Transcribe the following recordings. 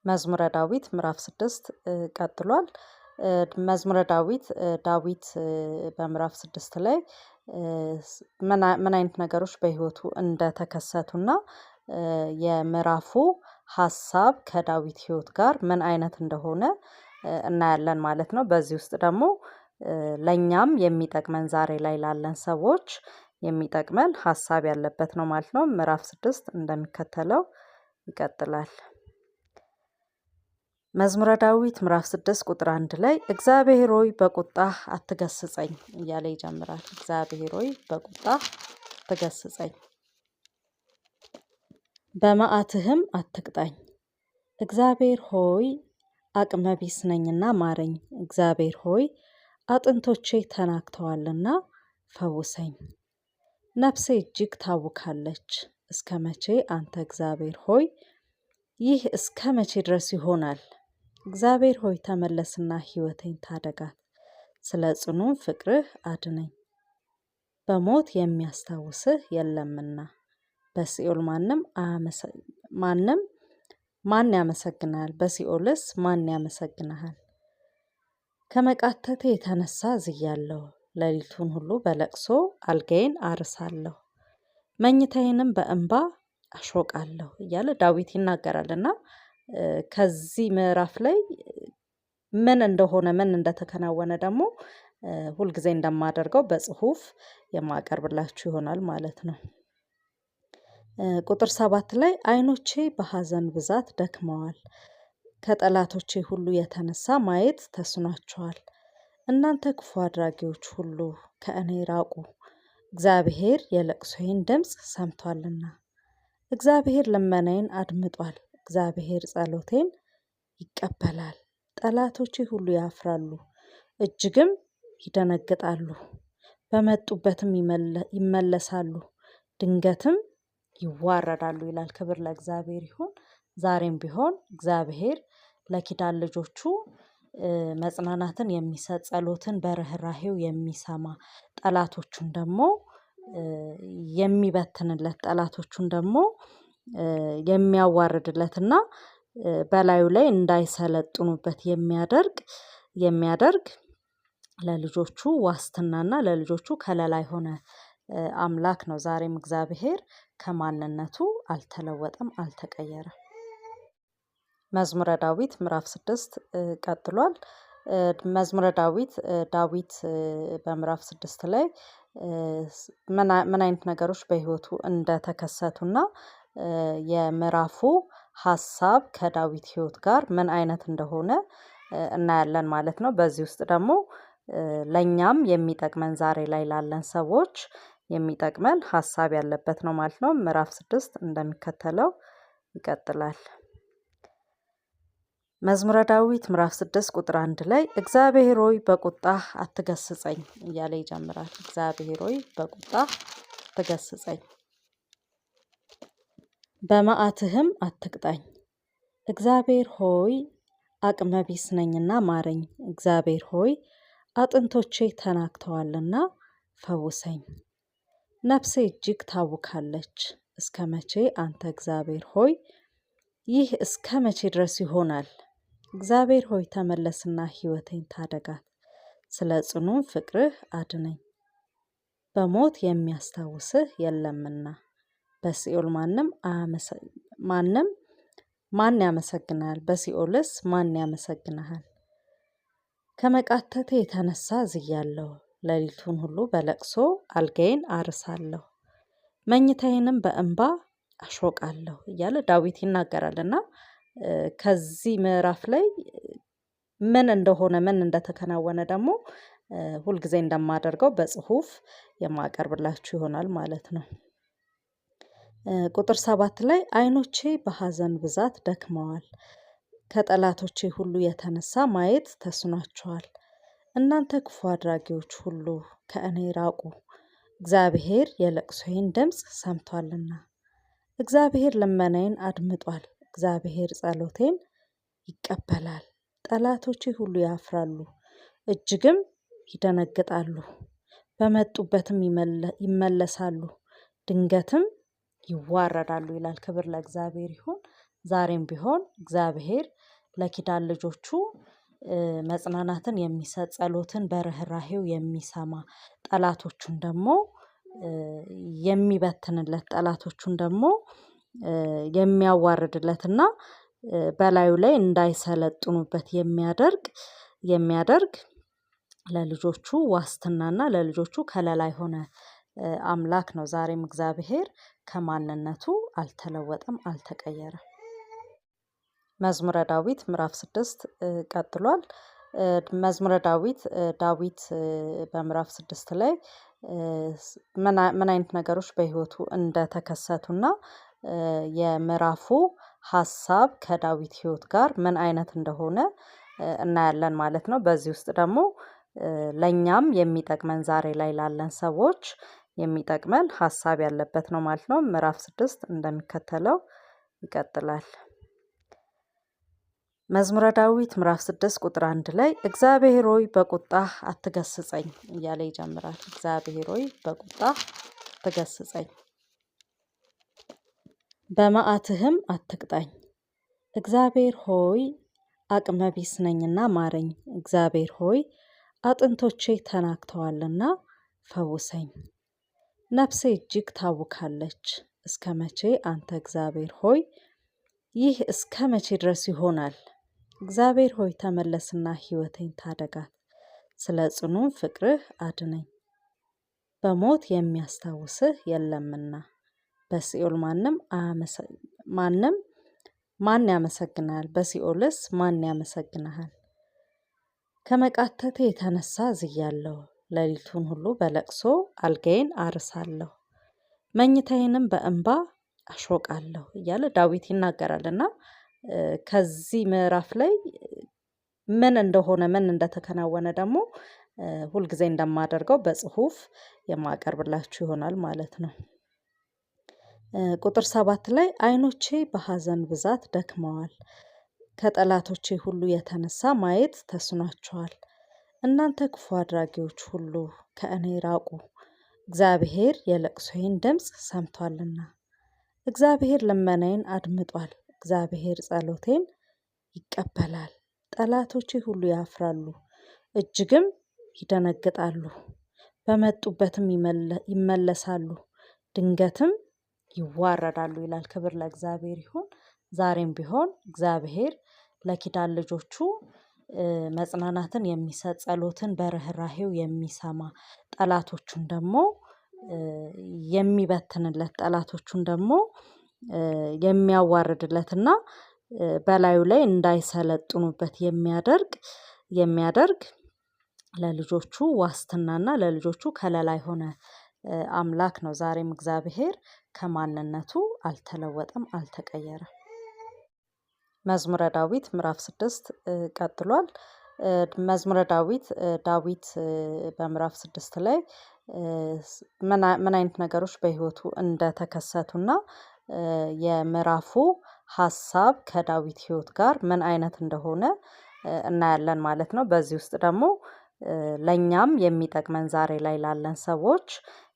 መዝሙረ ዳዊት ምዕራፍ 6 ቀጥሏል። መዝሙረ ዳዊት ዳዊት በምዕራፍ 6 ላይ ምን አይነት ነገሮች በህይወቱ እንደተከሰቱና የምዕራፉ ሀሳብ ከዳዊት ህይወት ጋር ምን አይነት እንደሆነ እናያለን ማለት ነው። በዚህ ውስጥ ደግሞ ለኛም የሚጠቅመን ዛሬ ላይ ላለን ሰዎች የሚጠቅመን ሀሳብ ያለበት ነው ማለት ነው። ምዕራፍ 6 እንደሚከተለው ይቀጥላል። መዝሙረ ዳዊት ምዕራፍ 6 ቁጥር 1 ላይ እግዚአብሔር ሆይ በቁጣህ አትገስጸኝ እያለ ይጀምራል። እግዚአብሔር ሆይ በቁጣህ አትገስጸኝ፣ በመዓትህም አትቅጣኝ። እግዚአብሔር ሆይ አቅመ ቢስ ነኝና ማረኝ። እግዚአብሔር ሆይ አጥንቶቼ ተናግተዋልና ፈውሰኝ። ነፍሴ እጅግ ታውካለች። እስከ መቼ አንተ እግዚአብሔር ሆይ ይህ እስከ መቼ ድረስ ይሆናል? እግዚአብሔር ሆይ ተመለስና ሕይወቴን ታደጋት። ስለ ጽኑ ፍቅርህ አድነኝ። በሞት የሚያስታውስህ የለምና በሲኦል ማን ያመሰግናል? በሲኦልስ ማን ያመሰግናል? ከመቃተቴ የተነሳ ዝያለሁ። ሌሊቱን ሁሉ በለቅሶ አልጋዬን አርሳለሁ፣ መኝታዬንም በእንባ አሾቃለሁ እያለ ዳዊት ይናገራልና ከዚህ ምዕራፍ ላይ ምን እንደሆነ ምን እንደተከናወነ ደግሞ ሁልጊዜ እንደማደርገው በጽሁፍ የማቀርብላችሁ ይሆናል ማለት ነው። ቁጥር 7 ላይ ዓይኖቼ በሐዘን ብዛት ደክመዋል፣ ከጠላቶቼ ሁሉ የተነሳ ማየት ተስኗቸዋል። እናንተ ክፉ አድራጊዎች ሁሉ ከእኔ ራቁ፣ እግዚአብሔር የለቅሶዬን ድምፅ ሰምቷልና። እግዚአብሔር ልመናዬን አድምጧል፣ እግዚአብሔር ጸሎቴን ይቀበላል። ጠላቶቼ ሁሉ ያፍራሉ፣ እጅግም ይደነግጣሉ። በመጡበትም ይመለሳሉ፣ ድንገትም ይዋረዳሉ ይላል። ክብር ለእግዚአብሔር ይሁን። ዛሬም ቢሆን እግዚአብሔር ለኪዳን ልጆቹ መጽናናትን የሚሰጥ ጸሎትን በርህራሄው የሚሰማ ጠላቶቹን ደግሞ የሚበትንለት ጠላቶቹን ደግሞ የሚያዋርድለትና በላዩ ላይ እንዳይሰለጥኑበት የሚያደርግ ለልጆቹ ዋስትናና ለልጆቹ ከለላ የሆነ አምላክ ነው። ዛሬም እግዚአብሔር ከማንነቱ አልተለወጠም፣ አልተቀየረም። መዝሙረ ዳዊት ምዕራፍ 6 ቀጥሏል። መዝሙረ ዳዊት በምዕራፍ 6 ላይ ምን አይነት ነገሮች በህይወቱ እንደተከሰቱና የምዕራፉ ሀሳብ ከዳዊት ህይወት ጋር ምን አይነት እንደሆነ እናያለን ማለት ነው። በዚህ ውስጥ ደግሞ ለኛም የሚጠቅመን ዛሬ ላይ ላለን ሰዎች የሚጠቅመን ሀሳብ ያለበት ነው ማለት ነው። ምዕራፍ 6 እንደሚከተለው ይቀጥላል። መዝሙረ ዳዊት ምዕራፍ 6 ቁጥር 1 ላይ እግዚአብሔር ሆይ በቁጣህ አትገስጸኝ እያለ ይጀምራል። እግዚአብሔር ሆይ በቁጣህ አትገስጸኝ፣ በመዓትህም አትቅጣኝ። እግዚአብሔር ሆይ አቅመ ቢስ ነኝና ማረኝ። እግዚአብሔር ሆይ አጥንቶቼ ተናግተዋልና ፈውሰኝ። ነፍሴ እጅግ ታውካለች። እስከ መቼ አንተ እግዚአብሔር ሆይ ይህ እስከ መቼ ድረስ ይሆናል? እግዚአብሔር ሆይ ተመለስና ሕይወቴን ታደጋት። ስለ ጽኑ ፍቅርህ አድነኝ። በሞት የሚያስታውስህ የለምና በሲኦል ማን ያመሰግናል? በሲኦልስ ማን ያመሰግናል? ከመቃተቴ የተነሳ ዝያለሁ። ሌሊቱን ሁሉ በለቅሶ አልጋዬን አርሳለሁ፣ መኝታዬንም በእንባ አሾቃለሁ እያለ ዳዊት ይናገራልና ከዚህ ምዕራፍ ላይ ምን እንደሆነ ምን እንደተከናወነ ደግሞ ሁልጊዜ እንደማደርገው በጽሁፍ የማቀርብላችሁ ይሆናል ማለት ነው። ቁጥር 7 ላይ ዓይኖቼ በሐዘን ብዛት ደክመዋል፣ ከጠላቶቼ ሁሉ የተነሳ ማየት ተስኗቸዋል። እናንተ ክፉ አድራጊዎች ሁሉ ከእኔ ራቁ፣ እግዚአብሔር የለቅሶዬን ድምፅ ሰምቷልና። እግዚአብሔር ልመናዬን አድምጧል፣ እግዚአብሔር ጸሎቴን ይቀበላል። ጠላቶቼ ሁሉ ያፍራሉ፣ እጅግም ይደነግጣሉ። በመጡበትም ይመለሳሉ፣ ድንገትም ይዋረዳሉ ይላል። ክብር ለእግዚአብሔር ይሁን። ዛሬም ቢሆን እግዚአብሔር ለኪዳን ልጆቹ መጽናናትን የሚሰጥ ጸሎትን በርህራሄው የሚሰማ ጠላቶቹን ደግሞ የሚበትንለት ጠላቶቹን ደግሞ የሚያዋርድለትና በላዩ ላይ እንዳይሰለጥኑበት የሚያደርግ ለልጆቹ ዋስትናና ለልጆቹ ከለላ የሆነ አምላክ ነው። ዛሬም እግዚአብሔር ከማንነቱ አልተለወጠም፣ አልተቀየረም። መዝሙረ ዳዊት ምዕራፍ 6 ቀጥሏል። መዝሙረ ዳዊት በምዕራፍ 6 ላይ ምን አይነት ነገሮች በህይወቱ እንደተከሰቱና የምዕራፉ ሀሳብ ከዳዊት ህይወት ጋር ምን አይነት እንደሆነ እናያለን ማለት ነው። በዚህ ውስጥ ደግሞ ለኛም የሚጠቅመን ዛሬ ላይ ላለን ሰዎች የሚጠቅመን ሀሳብ ያለበት ነው ማለት ነው። ምዕራፍ 6 እንደሚከተለው ይቀጥላል። መዝሙረ ዳዊት ምዕራፍ 6 ቁጥር 1 ላይ እግዚአብሔር ሆይ በቁጣህ አትገስጸኝ እያለ ይጀምራል። እግዚአብሔር ሆይ በቁጣህ አትገስጸኝ፣ በመዓትህም አትቅጣኝ። እግዚአብሔር ሆይ አቅመ ቢስ ነኝና ማረኝ። እግዚአብሔር ሆይ አጥንቶቼ ተናግተዋልና ፈውሰኝ። ነፍሴ እጅግ ታውካለች። እስከ መቼ አንተ እግዚአብሔር ሆይ ይህ እስከ መቼ ድረስ ይሆናል? እግዚአብሔር ሆይ ተመለስና ሕይወቴን ታደጋት። ስለ ጽኑ ፍቅርህ አድነኝ። በሞት የሚያስታውስህ የለምና በሲኦል ማን ያመሰግናል? በሲኦልስ ማን ያመሰግናል? ከመቃተቴ የተነሳ ዝያለሁ። ሌሊቱን ሁሉ በለቅሶ አልጋዬን አርሳለሁ፣ መኝታዬንም በእንባ አሾቃለሁ እያለ ዳዊት ይናገራልና ከዚህ ምዕራፍ ላይ ምን እንደሆነ ምን እንደተከናወነ ደግሞ ሁልጊዜ እንደማደርገው በጽሁፍ የማቀርብላችሁ ይሆናል ማለት ነው። ቁጥር 7 ላይ ዓይኖቼ በሐዘን ብዛት ደክመዋል፣ ከጠላቶቼ ሁሉ የተነሳ ማየት ተስኗቸዋል። እናንተ ክፉ አድራጊዎች ሁሉ ከእኔ ራቁ፣ እግዚአብሔር የለቅሶዬን ድምፅ ሰምቷልና። እግዚአብሔር ልመናዬን አድምጧል፣ እግዚአብሔር ጸሎቴን ይቀበላል። ጠላቶቼ ሁሉ ያፍራሉ፣ እጅግም ይደነግጣሉ። በመጡበትም ይመለሳሉ፣ ድንገትም ይዋረዳሉ ይላል። ክብር ለእግዚአብሔር ይሁን። ዛሬም ቢሆን እግዚአብሔር ለኪዳን ልጆቹ መጽናናትን የሚሰጥ ጸሎትን በርህራሄው የሚሰማ ጠላቶቹን ደግሞ የሚበትንለት ጠላቶቹን ደግሞ የሚያዋርድለትና በላዩ ላይ እንዳይሰለጥኑበት የሚያደርግ ለልጆቹ ዋስትናና ለልጆቹ ከለላ የሆነ አምላክ ነው። ዛሬም እግዚአብሔር ከማንነቱ አልተለወጠም፣ አልተቀየረም። መዝሙረ ዳዊት ምዕራፍ 6 ቀጥሏል። መዝሙረ ዳዊት በምዕራፍ 6 ላይ ምን አይነት ነገሮች በህይወቱ እንደተከሰቱና የምዕራፉ ሀሳብ ከዳዊት ህይወት ጋር ምን አይነት እንደሆነ እናያለን ማለት ነው። በዚህ ውስጥ ደግሞ ለኛም የሚጠቅመን ዛሬ ላይ ላለን ሰዎች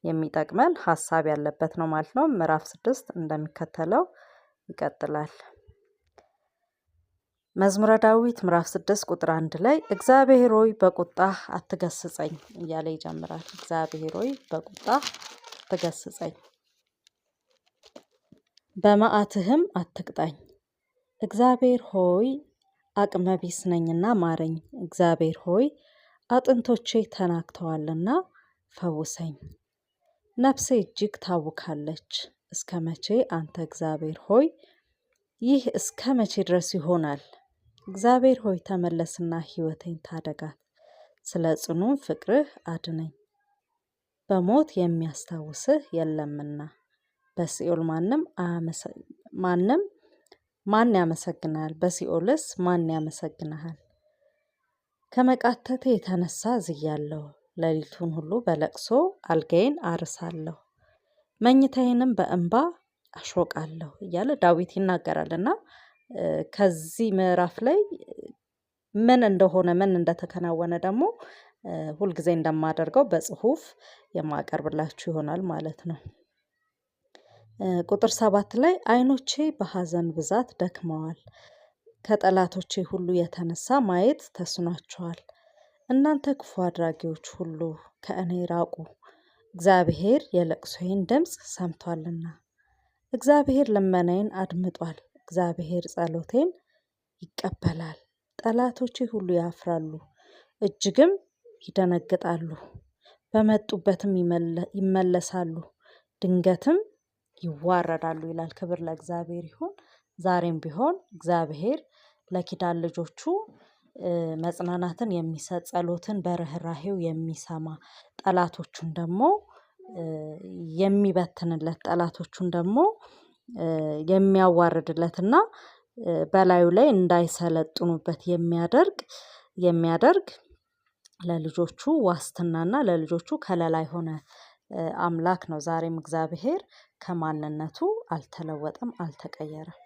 የሚጠቅመን ሀሳብ ያለበት ነው ማለት ነው። ምዕራፍ 6 እንደሚከተለው ይቀጥላል። መዝሙረ ዳዊት ምዕራፍ 6 ቁጥር 1 ላይ እግዚአብሔር ሆይ በቁጣህ አትገስጸኝ እያለ ይጀምራል። እግዚአብሔር ሆይ በቁጣህ አትገስጸኝ፣ በመዓትህም አትቅጣኝ። እግዚአብሔር ሆይ አቅመ ቢስ ነኝና ማረኝ። እግዚአብሔር ሆይ አጥንቶቼ ተናግተዋልና ፈውሰኝ። ነፍሴ እጅግ ታውካለች። እስከ መቼ አንተ እግዚአብሔር ሆይ ይህ እስከ መቼ ድረስ ይሆናል? እግዚአብሔር ሆይ ተመለስና ሕይወቴን ታደጋት። ስለ ጽኑ ፍቅርህ አድነኝ። በሞት የሚያስታውስህ የለምና በሲኦል ማን ያመሰግናል? በሲኦልስ ማን ያመሰግናል? ከመቃተቴ የተነሳ ዝያለሁ፣ ሌሊቱን ሁሉ በለቅሶ አልጋዬን አርሳለሁ፣ መኝታዬንም በእንባ አሾቃለሁ እያለ ዳዊት ይናገራልና ከዚህ ምዕራፍ ላይ ምን እንደሆነ ምን እንደተከናወነ ደግሞ ሁልጊዜ እንደማደርገው በጽሁፍ የማቀርብላችሁ ይሆናል ማለት ነው። ቁጥር 7 ላይ ዓይኖቼ በሐዘን ብዛት ደክመዋል፣ ከጠላቶቼ ሁሉ የተነሳ ማየት ተስኗቸዋል። እናንተ ክፉ አድራጊዎች ሁሉ ከእኔ ራቁ፣ እግዚአብሔር የለቅሶዬን ድምፅ ሰምቷልና። እግዚአብሔር ልመናዬን አድምጧል፣ እግዚአብሔር ጸሎቴን ይቀበላል። ጠላቶቼ ሁሉ ያፍራሉ፣ እጅግም ይደነግጣሉ። በመጡበትም ይመለሳሉ፣ ድንገትም ይዋረዳሉ ይላል። ክብር ለእግዚአብሔር ይሁን። ዛሬም ቢሆን እግዚአብሔር ለኪዳን ልጆቹ መጽናናትን የሚሰጥ ጸሎትን በርህራሄው የሚሰማ ጠላቶቹን ደግሞ የሚበትንለት ጠላቶቹን ደግሞ የሚያዋርድለትና በላዩ ላይ እንዳይሰለጥኑበት የሚያደርግ ለልጆቹ ዋስትናና ለልጆቹ ከለላ የሆነ አምላክ ነው። ዛሬም እግዚአብሔር ከማንነቱ አልተለወጠም፣ አልተቀየረም።